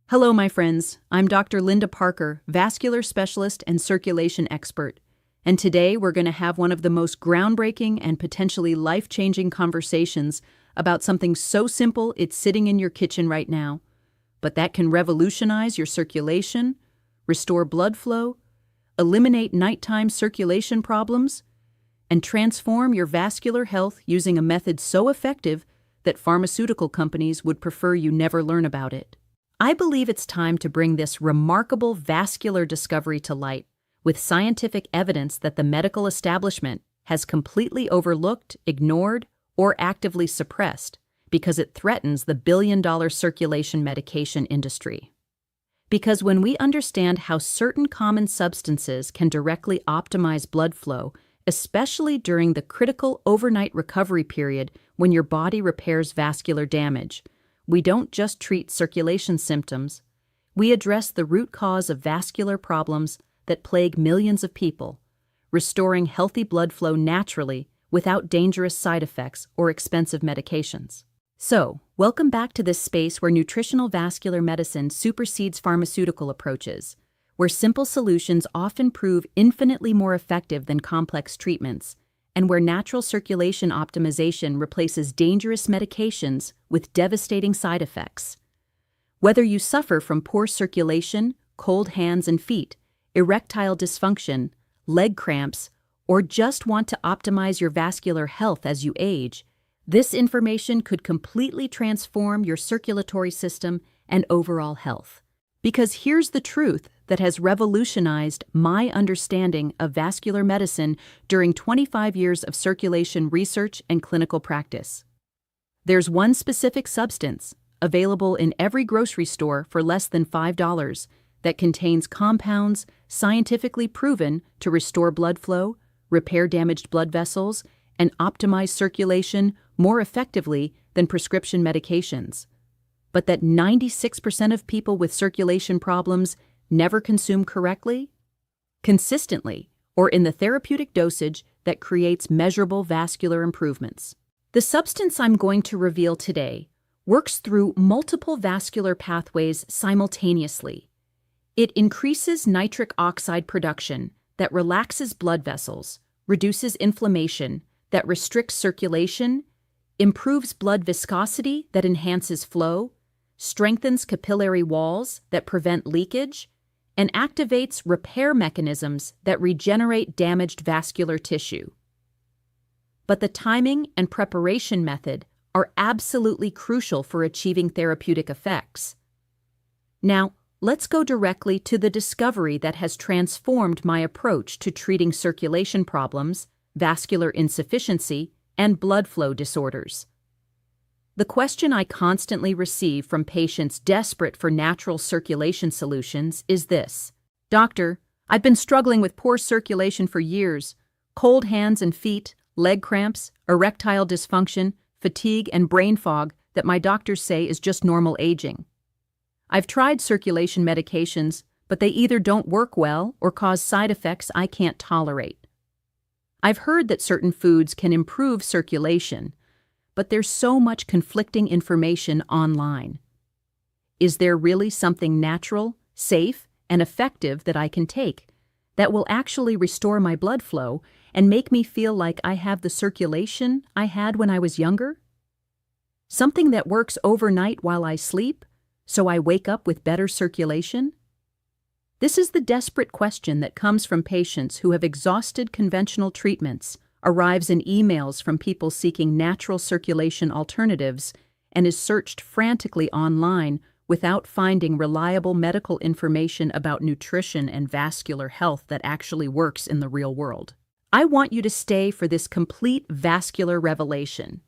Hello, my friends. I'm Dr. Linda Parker, vascular specialist and circulation expert. And today we're going to have one of the most groundbreaking and potentially life-changing conversations about something so simple it's sitting in your kitchen right now, but that can revolutionize your circulation, restore blood flow, eliminate nighttime circulation problems, and transform your vascular health using a method so effective that pharmaceutical companies would prefer you never learn about it. I believe it's time to bring this remarkable vascular discovery to light with scientific evidence that the medical establishment has completely overlooked, ignored, or actively suppressed because it threatens the billion-dollar circulation medication industry. Because when we understand how certain common substances can directly optimize blood flow, especially during the critical overnight recovery period when your body repairs vascular damage, we don't just treat circulation symptoms, we address the root cause of vascular problems that plague millions of people, restoring healthy blood flow naturally without dangerous side effects or expensive medications. So, welcome back to this space where nutritional vascular medicine supersedes pharmaceutical approaches, where simple solutions often prove infinitely more effective than complex treatments, and where natural circulation optimization replaces dangerous medications with devastating side effects. Whether you suffer from poor circulation, cold hands and feet, erectile dysfunction, leg cramps, or just want to optimize your vascular health as you age, this information could completely transform your circulatory system and overall health. Because here's the truth that has revolutionized my understanding of vascular medicine during 25 years of circulation research and clinical practice. There's one specific substance, available in every grocery store for less than $5, that contains compounds scientifically proven to restore blood flow, repair damaged blood vessels, and optimize circulation more effectively than prescription medications. But that 96% of people with circulation problems never consume correctly, consistently, or in the therapeutic dosage that creates measurable vascular improvements. The substance I'm going to reveal today works through multiple vascular pathways simultaneously. It increases nitric oxide production that relaxes blood vessels, reduces inflammation that restricts circulation, improves blood viscosity that enhances flow, strengthens capillary walls that prevent leakage, and activates repair mechanisms that regenerate damaged vascular tissue. But the timing and preparation method are absolutely crucial for achieving therapeutic effects. Now, let's go directly to the discovery that has transformed my approach to treating circulation problems, vascular insufficiency, and blood flow disorders. The question I constantly receive from patients desperate for natural circulation solutions is this: "Doctor, I've been struggling with poor circulation for years. Cold hands and feet, leg cramps, erectile dysfunction, fatigue, and brain fog that my doctors say is just normal aging. I've tried circulation medications, but they either don't work well or cause side effects I can't tolerate. I've heard that certain foods can improve circulation, but there's so much conflicting information online. Is there really something natural, safe, and effective that I can take that will actually restore my blood flow and make me feel like I have the circulation I had when I was younger? Something that works overnight while I sleep, so I wake up with better circulation?" This is the desperate question that comes from patients who have exhausted conventional treatments, arrives in emails from people seeking natural circulation alternatives, and is searched frantically online without finding reliable medical information about nutrition and vascular health that actually works in the real world. I want you to stay for this complete vascular revelation,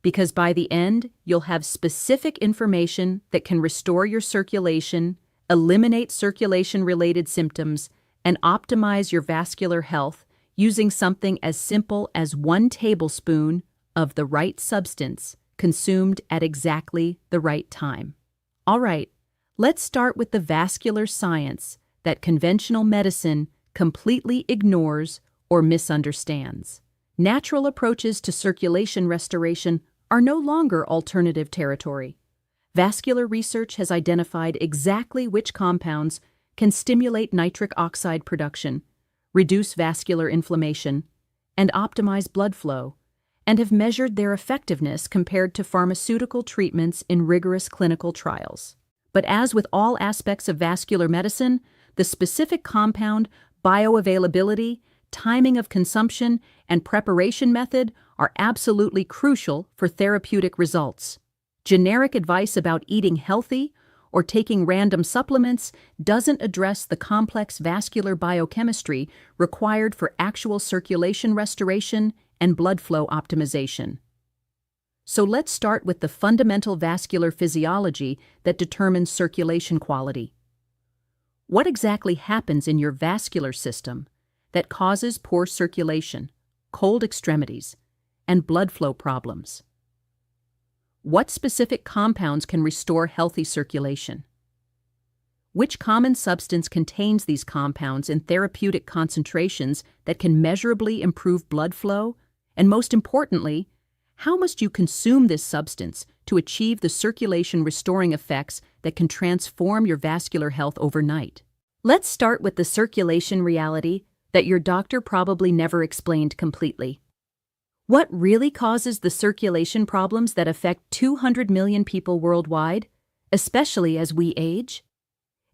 because by the end, you'll have specific information that can restore your circulation, eliminate circulation-related symptoms, and optimize your vascular health using something as simple as 1 tablespoon of the right substance consumed at exactly the right time. All right, let's start with the vascular science that conventional medicine completely ignores or misunderstands. Natural approaches to circulation restoration are no longer alternative territory. Vascular research has identified exactly which compounds can stimulate nitric oxide production, reduce vascular inflammation, and optimize blood flow, and have measured their effectiveness compared to pharmaceutical treatments in rigorous clinical trials. But as with all aspects of vascular medicine, the specific compound, bioavailability, timing of consumption, and preparation method are absolutely crucial for therapeutic results. Generic advice about eating healthy or taking random supplements doesn't address the complex vascular biochemistry required for actual circulation restoration and blood flow optimization. So let's start with the fundamental vascular physiology that determines circulation quality. What exactly happens in your vascular system that causes poor circulation, cold extremities, and blood flow problems? What specific compounds can restore healthy circulation? Which common substance contains these compounds in therapeutic concentrations that can measurably improve blood flow? And most importantly, how must you consume this substance to achieve the circulation-restoring effects that can transform your vascular health overnight? Let's start with the circulation reality that your doctor probably never explained completely. What really causes the circulation problems that affect 200 million people worldwide, especially as we age?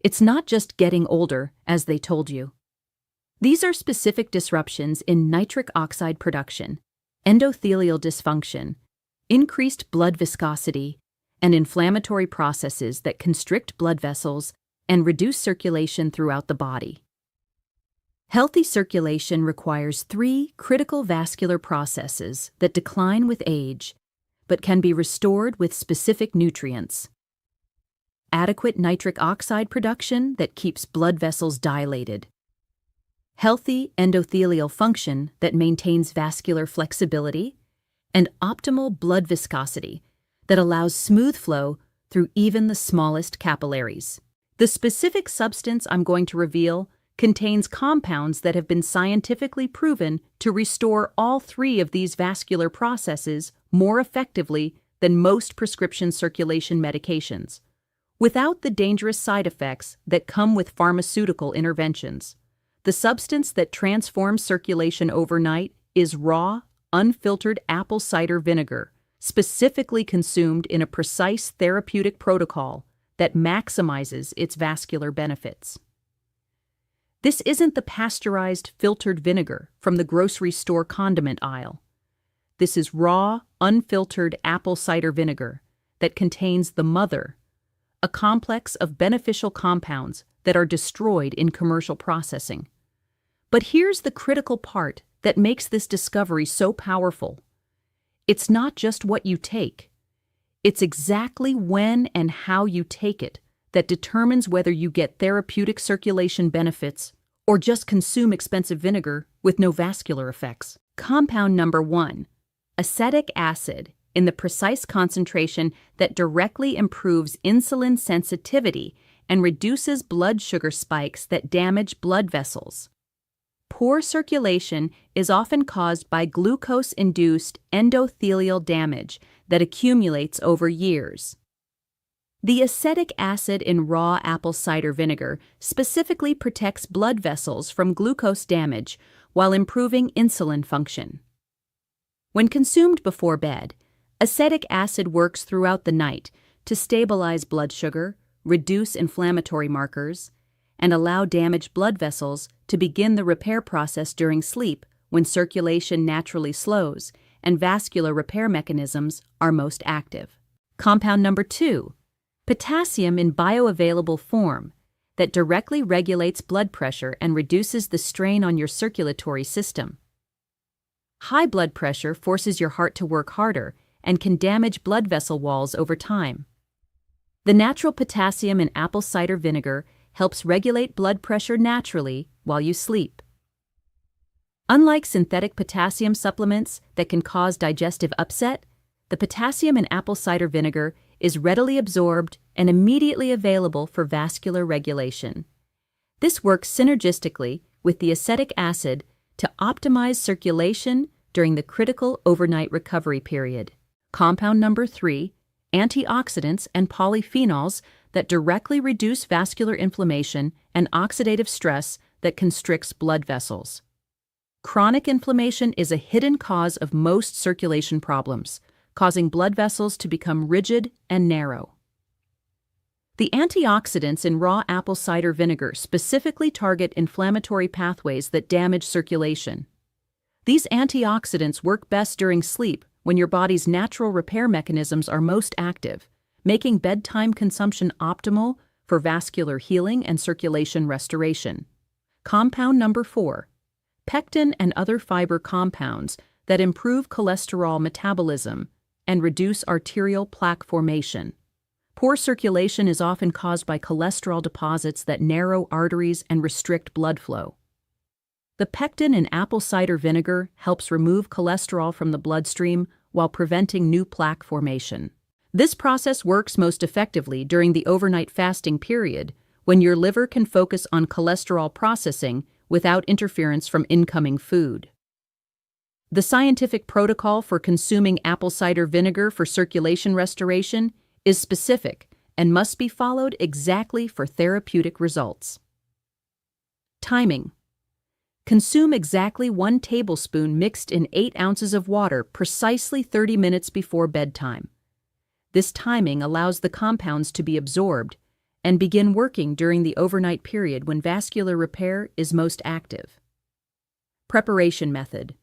It's not just getting older, as they told you. These are specific disruptions in nitric oxide production, endothelial dysfunction, increased blood viscosity, and inflammatory processes that constrict blood vessels and reduce circulation throughout the body. Healthy circulation requires 3 critical vascular processes that decline with age, but can be restored with specific nutrients. Adequate nitric oxide production that keeps blood vessels dilated. Healthy endothelial function that maintains vascular flexibility, and optimal blood viscosity that allows smooth flow through even the smallest capillaries. The specific substance I'm going to reveal contains compounds that have been scientifically proven to restore all 3 of these vascular processes more effectively than most prescription circulation medications, without the dangerous side effects that come with pharmaceutical interventions. The substance that transforms circulation overnight is raw, unfiltered apple cider vinegar, specifically consumed in a precise therapeutic protocol that maximizes its vascular benefits. This isn't the pasteurized filtered vinegar from the grocery store condiment aisle. This is raw, unfiltered apple cider vinegar that contains the mother, a complex of beneficial compounds that are destroyed in commercial processing. But here's the critical part that makes this discovery so powerful. It's not just what you take. It's exactly when and how you take it that determines whether you get therapeutic circulation benefits or just consume expensive vinegar with no vascular effects. Compound number 1, acetic acid, in the precise concentration that directly improves insulin sensitivity and reduces blood sugar spikes that damage blood vessels. Poor circulation is often caused by glucose-induced endothelial damage that accumulates over years. The acetic acid in raw apple cider vinegar specifically protects blood vessels from glucose damage while improving insulin function. When consumed before bed, acetic acid works throughout the night to stabilize blood sugar, reduce inflammatory markers, and allow damaged blood vessels to begin the repair process during sleep when circulation naturally slows and vascular repair mechanisms are most active. Compound number 2, potassium in bioavailable form that directly regulates blood pressure and reduces the strain on your circulatory system. High blood pressure forces your heart to work harder and can damage blood vessel walls over time. The natural potassium in apple cider vinegar helps regulate blood pressure naturally while you sleep. Unlike synthetic potassium supplements that can cause digestive upset, the potassium in apple cider vinegar is readily absorbed and immediately available for vascular regulation. This works synergistically with the acetic acid to optimize circulation during the critical overnight recovery period. Compound number 3, antioxidants, and polyphenols that directly reduce vascular inflammation and oxidative stress that constricts blood vessels. Chronic inflammation is a hidden cause of most circulation problems, causing blood vessels to become rigid and narrow. The antioxidants in raw apple cider vinegar specifically target inflammatory pathways that damage circulation. These antioxidants work best during sleep when your body's natural repair mechanisms are most active, making bedtime consumption optimal for vascular healing and circulation restoration. Compound number 4. Pectin and other fiber compounds that improve cholesterol metabolism and reduce arterial plaque formation. Poor circulation is often caused by cholesterol deposits that narrow arteries and restrict blood flow. The pectin in apple cider vinegar helps remove cholesterol from the bloodstream while preventing new plaque formation. This process works most effectively during the overnight fasting period, when your liver can focus on cholesterol processing without interference from incoming food. The scientific protocol for consuming apple cider vinegar for circulation restoration is specific and must be followed exactly for therapeutic results. Timing. Consume exactly 1 tablespoon mixed in 8 ounces of water precisely 30 minutes before bedtime. This timing allows the compounds to be absorbed and begin working during the overnight period when vascular repair is most active. Preparation method.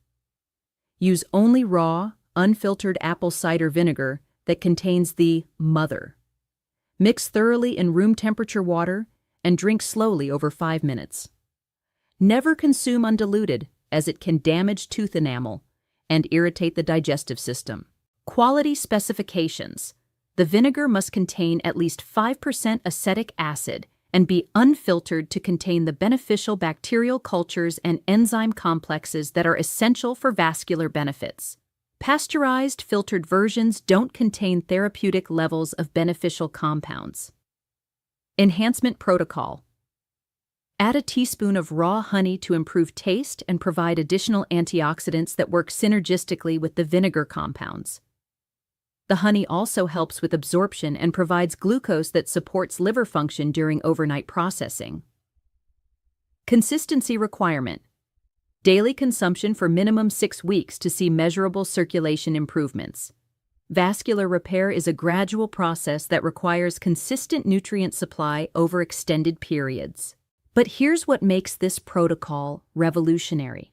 Use only raw, unfiltered apple cider vinegar that contains the mother. Mix thoroughly in room temperature water and drink slowly over 5 minutes. Never consume undiluted, as it can damage tooth enamel and irritate the digestive system. Quality specifications. The vinegar must contain at least 5% acetic acid and be unfiltered to contain the beneficial bacterial cultures and enzyme complexes that are essential for vascular benefits. Pasteurized filtered versions don't contain therapeutic levels of beneficial compounds. Enhancement protocol. Add a teaspoon of raw honey to improve taste and provide additional antioxidants that work synergistically with the vinegar compounds. The honey also helps with absorption and provides glucose that supports liver function during overnight processing. Consistency requirement. Daily consumption for minimum 6 weeks to see measurable circulation improvements. Vascular repair is a gradual process that requires consistent nutrient supply over extended periods. But here's what makes this protocol revolutionary.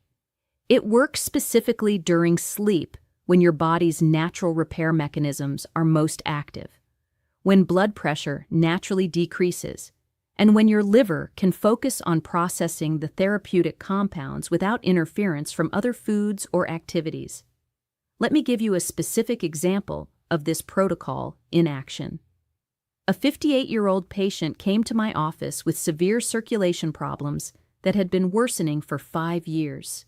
It works specifically during sleep, when your body's natural repair mechanisms are most active, when blood pressure naturally decreases, and when your liver can focus on processing the therapeutic compounds without interference from other foods or activities. Let me give you a specific example of this protocol in action. A 58-year-old patient came to my office with severe circulation problems that had been worsening for 5 years.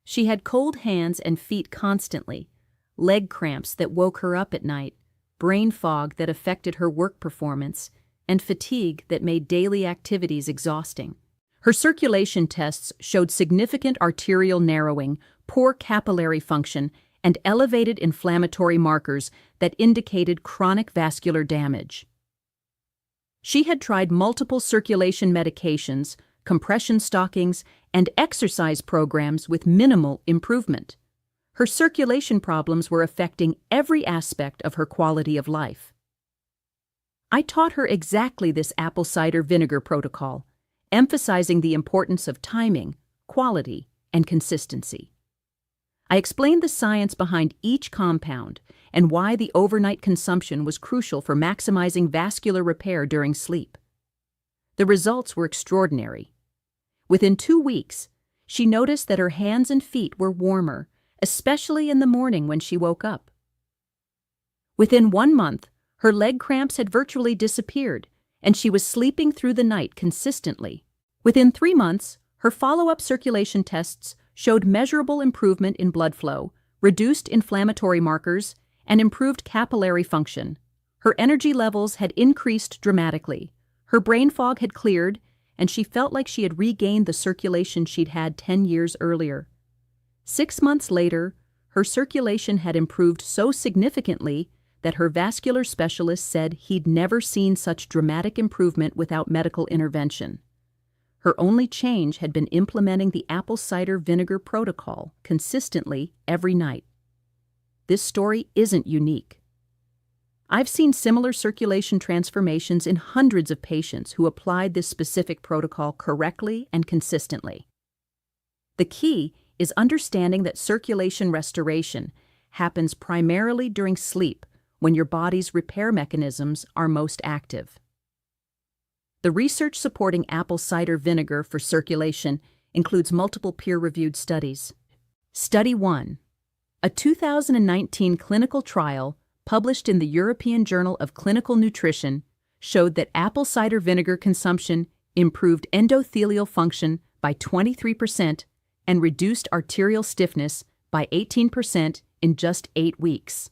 She had cold hands and feet constantly, leg cramps that woke her up at night, brain fog that affected her work performance, and fatigue that made daily activities exhausting. Her circulation tests showed significant arterial narrowing, poor capillary function, and elevated inflammatory markers that indicated chronic vascular damage. She had tried multiple circulation medications, compression stockings, and exercise programs with minimal improvement. Her circulation problems were affecting every aspect of her quality of life. I taught her exactly this apple cider vinegar protocol, emphasizing the importance of timing, quality, and consistency. I explained the science behind each compound and why the overnight consumption was crucial for maximizing vascular repair during sleep. The results were extraordinary. Within 2 weeks, she noticed that her hands and feet were warmer, especially in the morning when she woke up. Within 1 month, her leg cramps had virtually disappeared, and she was sleeping through the night consistently. Within 3 months, her follow-up circulation tests showed measurable improvement in blood flow, reduced inflammatory markers, and improved capillary function. Her energy levels had increased dramatically. Her brain fog had cleared, and she felt like she had regained the circulation she'd had 10 years earlier. 6 months later, her circulation had improved so significantly that her vascular specialist said he'd never seen such dramatic improvement without medical intervention. Her only change had been implementing the apple cider vinegar protocol consistently every night. This story isn't unique. I've seen similar circulation transformations in hundreds of patients who applied this specific protocol correctly and consistently. The key is understanding that circulation restoration happens primarily during sleep when your body's repair mechanisms are most active. The research supporting apple cider vinegar for circulation includes multiple peer-reviewed studies. Study 1. A 2019 clinical trial published in the European Journal of Clinical Nutrition showed that apple cider vinegar consumption improved endothelial function by 23% and reduced arterial stiffness by 18% in just 8 weeks.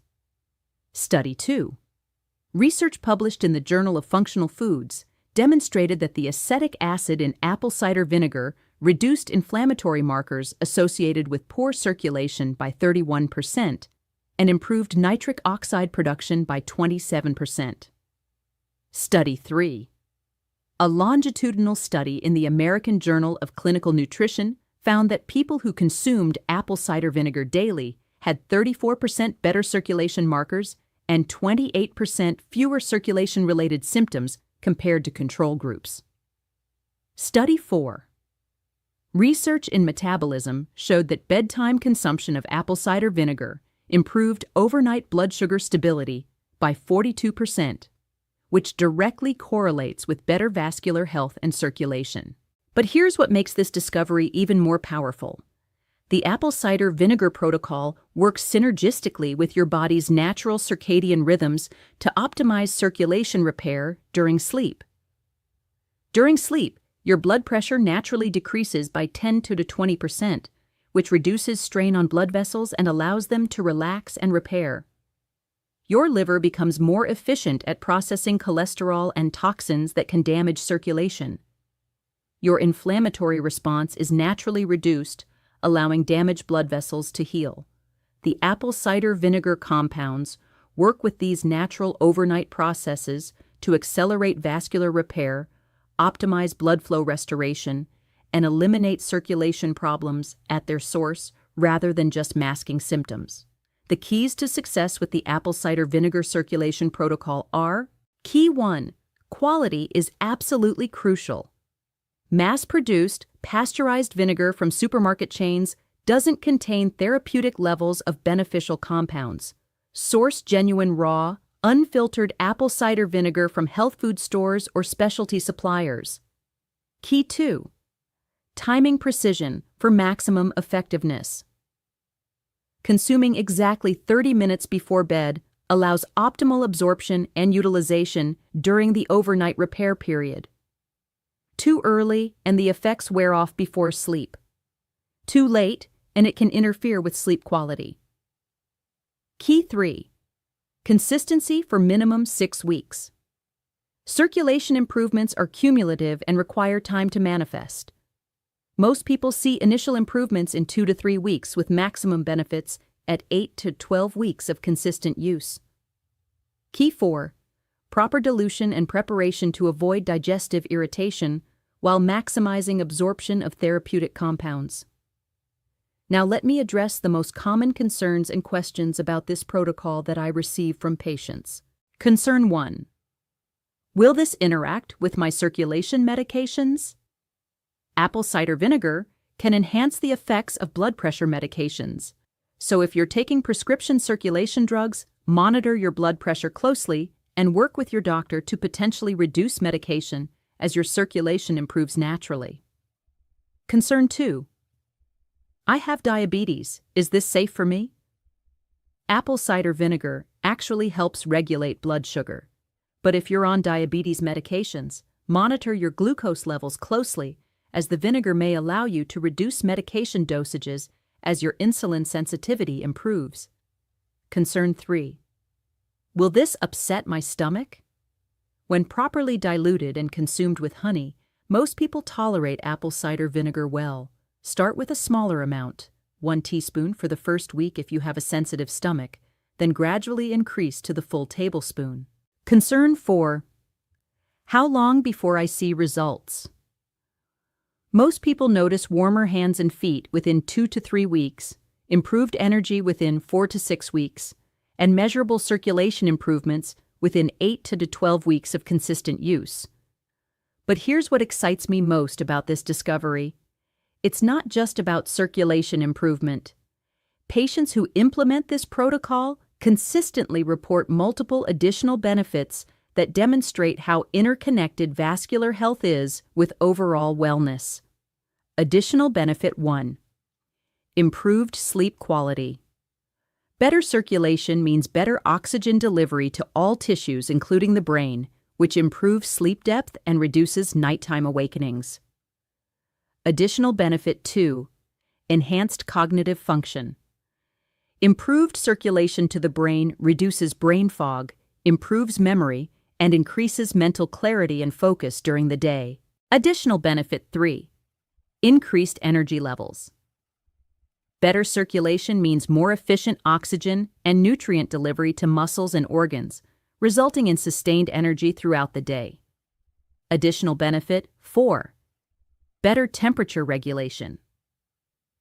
Study 2. Research published in the Journal of Functional Foods demonstrated that the acetic acid in apple cider vinegar reduced inflammatory markers associated with poor circulation by 31% and improved nitric oxide production by 27%. Study 3. A longitudinal study in the American Journal of Clinical Nutrition found that people who consumed apple cider vinegar daily had 34% better circulation markers and 28% fewer circulation-related symptoms compared to control groups. Study 4. Research in metabolism showed that bedtime consumption of apple cider vinegar improved overnight blood sugar stability by 42%, which directly correlates with better vascular health and circulation. But here's what makes this discovery even more powerful. The apple cider vinegar protocol works synergistically with your body's natural circadian rhythms to optimize circulation repair during sleep. During sleep, your blood pressure naturally decreases by 10 to 20%, which reduces strain on blood vessels and allows them to relax and repair. Your liver becomes more efficient at processing cholesterol and toxins that can damage circulation. Your inflammatory response is naturally reduced, allowing damaged blood vessels to heal. The apple cider vinegar compounds work with these natural overnight processes to accelerate vascular repair, optimize blood flow restoration, and eliminate circulation problems at their source rather than just masking symptoms. The keys to success with the apple cider vinegar circulation protocol are: Key 1. Quality is absolutely crucial. Mass-produced, pasteurized vinegar from supermarket chains doesn't contain therapeutic levels of beneficial compounds. Source genuine raw, unfiltered apple cider vinegar from health food stores or specialty suppliers. Key 2. Timing precision for maximum effectiveness. Consuming exactly 30 minutes before bed allows optimal absorption and utilization during the overnight repair period. Too early and the effects wear off before sleep. Too late and it can interfere with sleep quality. Key 3. Consistency for minimum 6 weeks. Circulation improvements are cumulative and require time to manifest. Most people see initial improvements in 2 to 3 weeks with maximum benefits at 8 to 12 weeks of consistent use. Key 4. Proper dilution and preparation to avoid digestive irritation while maximizing absorption of therapeutic compounds. Now let me address the most common concerns and questions about this protocol that I receive from patients. Concern 1. Will this interact with my circulation medications? Apple cider vinegar can enhance the effects of blood pressure medications. So if you're taking prescription circulation drugs, monitor your blood pressure closely and work with your doctor to potentially reduce medication as your circulation improves naturally. Concern 2. I have diabetes. Is this safe for me? Apple cider vinegar actually helps regulate blood sugar. But if you're on diabetes medications, monitor your glucose levels closely, as the vinegar may allow you to reduce medication dosages as your insulin sensitivity improves. Concern 3. Will this upset my stomach? When properly diluted and consumed with honey, most people tolerate apple cider vinegar well. Start with a smaller amount, 1 teaspoon for the first week if you have a sensitive stomach, then gradually increase to the full tablespoon. Concern 4. How long before I see results? Most people notice warmer hands and feet within 2 to 3 weeks, improved energy within 4 to 6 weeks, and measurable circulation improvements within 8 to 12 weeks of consistent use. But here's what excites me most about this discovery. It's not just about circulation improvement. Patients who implement this protocol consistently report multiple additional benefits that demonstrate how interconnected vascular health is with overall wellness. Additional benefit 1. Improved sleep quality. Better circulation means better oxygen delivery to all tissues, including the brain, which improves sleep depth and reduces nighttime awakenings. Additional benefit 2. Enhanced cognitive function. Improved circulation to the brain reduces brain fog, improves memory, and increases mental clarity and focus during the day. Additional benefit 3. Increased energy levels. Better circulation means more efficient oxygen and nutrient delivery to muscles and organs, resulting in sustained energy throughout the day. Additional benefit 4. Better temperature regulation.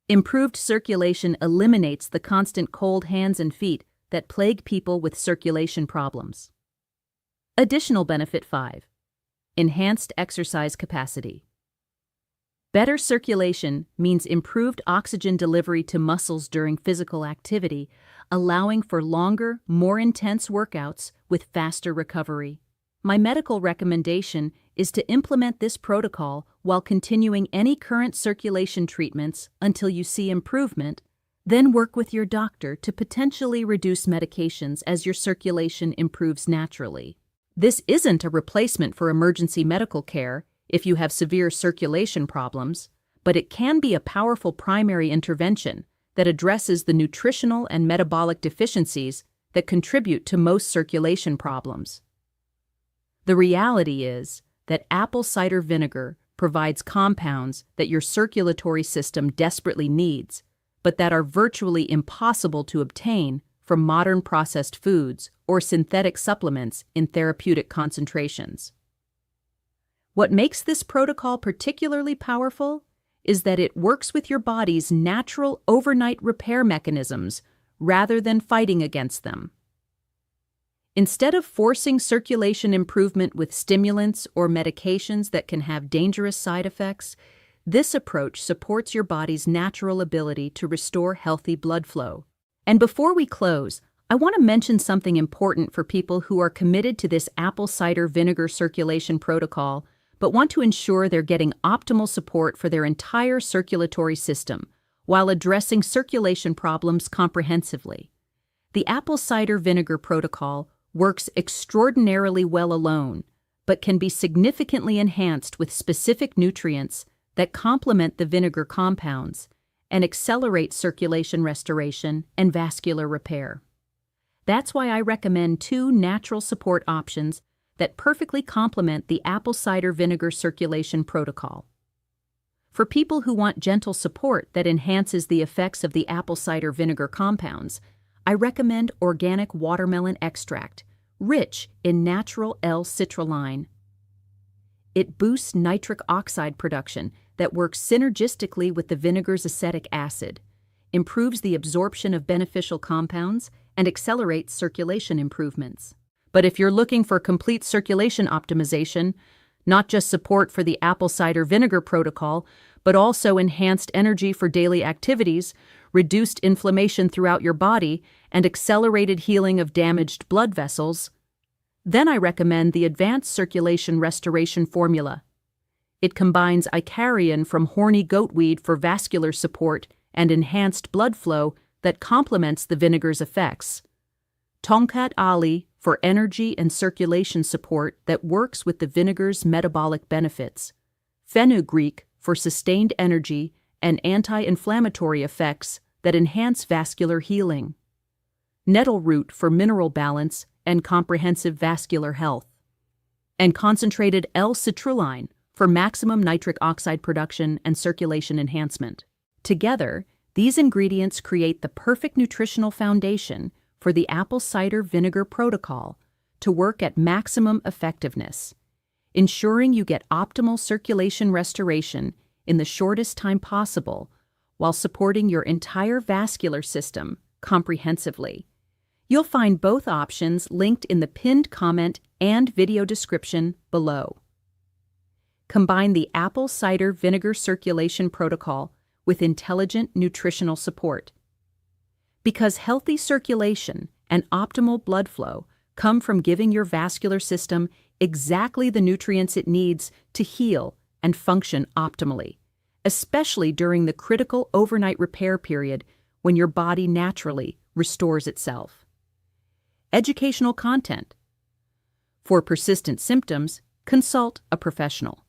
Improved circulation eliminates the constant cold hands and feet that plague people with circulation problems. Additional benefit 5. Enhanced exercise capacity. Better circulation means improved oxygen delivery to muscles during physical activity, allowing for longer, more intense workouts with faster recovery. My medical recommendation is to implement this protocol while continuing any current circulation treatments until you see improvement, then work with your doctor to potentially reduce medications as your circulation improves naturally. This isn't a replacement for emergency medical care if you have severe circulation problems, but it can be a powerful primary intervention that addresses the nutritional and metabolic deficiencies that contribute to most circulation problems. The reality is that apple cider vinegar provides compounds that your circulatory system desperately needs, but that are virtually impossible to obtain from modern processed foods or synthetic supplements in therapeutic concentrations. What makes this protocol particularly powerful is that it works with your body's natural overnight repair mechanisms rather than fighting against them. Instead of forcing circulation improvement with stimulants or medications that can have dangerous side effects, this approach supports your body's natural ability to restore healthy blood flow. And before we close, I want to mention something important for people who are committed to this apple cider vinegar circulation protocol, but want to ensure they're getting optimal support for their entire circulatory system while addressing circulation problems comprehensively. The apple cider vinegar protocol works extraordinarily well alone, but can be significantly enhanced with specific nutrients that complement the vinegar compounds and accelerate circulation restoration and vascular repair. That's why I recommend 2 natural support options that perfectly complement the apple cider vinegar circulation protocol. For people who want gentle support that enhances the effects of the apple cider vinegar compounds, I recommend organic watermelon extract, rich in natural L-citrulline. It boosts nitric oxide production that works synergistically with the vinegar's acetic acid, improves the absorption of beneficial compounds, and accelerates circulation improvements. But if you're looking for complete circulation optimization, not just support for the apple cider vinegar protocol, but also enhanced energy for daily activities, reduced inflammation throughout your body, and accelerated healing of damaged blood vessels, then I recommend the Advanced Circulation Restoration Formula. It combines Icarian from horny goatweed for vascular support and enhanced blood flow that complements the vinegar's effects, Tongkat Ali for energy and circulation support that works with the vinegar's metabolic benefits, Fenugreek for sustained energy and anti-inflammatory effects that enhance vascular healing, Nettle root for mineral balance and comprehensive vascular health, and concentrated L-citrulline for maximum nitric oxide production and circulation enhancement. Together, these ingredients create the perfect nutritional foundation for the apple cider vinegar protocol to work at maximum effectiveness, ensuring you get optimal circulation restoration in the shortest time possible while supporting your entire vascular system comprehensively. You'll find both options linked in the pinned comment and video description below. Combine the apple cider vinegar circulation protocol with intelligent nutritional support. Because healthy circulation and optimal blood flow come from giving your vascular system exactly the nutrients it needs to heal and function optimally, especially during the critical overnight repair period when your body naturally restores itself. Educational content. For persistent symptoms, consult a professional.